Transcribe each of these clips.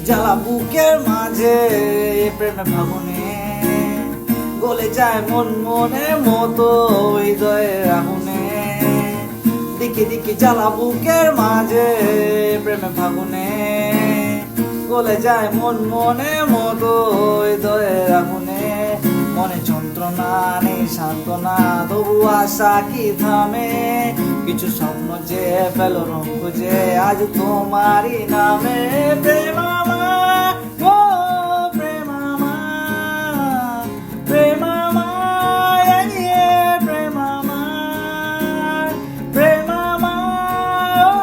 জ্বালা বুকের মাঝে প্রেমে ফাগুনে গলে যায় মন মনের মতো হৃদয়ের আগুনে দিকে দিকে জ্বালা বুকের মাঝে প্রেমে ফাগুনে গলে যায় মন মনের মতো হৃদয়ের আগুনে মনে যন্ত্রণা নেই সান্ত্বনা তবু আশা কি থামে কিছু স্বপ্ন যে পেল রঙ খুঁজে আজ তোমারই নামে প্রেমামা ও প্রেমামা প্রেমামা প্রেমামা প্রেমামা ও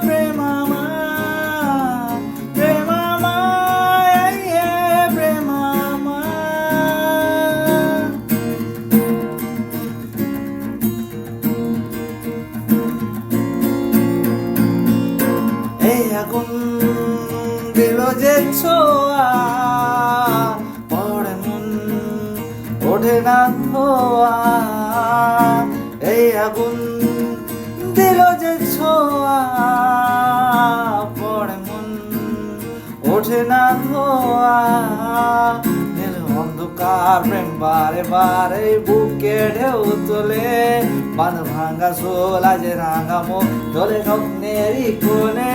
প্রেমামা প্রেমামা প্রেমামা এই আগুন দিল যে ছোঁয়া পড়ে মন ওঠে না ধোয়া এই আগুন দিল যে ছোঁয়া পড়ে মন ওঠে না ধোয়া অন্ধকার প্রেম বারে বারে বুকে ঢেউ তোলে বাঁধ ভাঙ্গা সোলা যে রাঙা মুখ চলে স্বপ্নেরই কোণে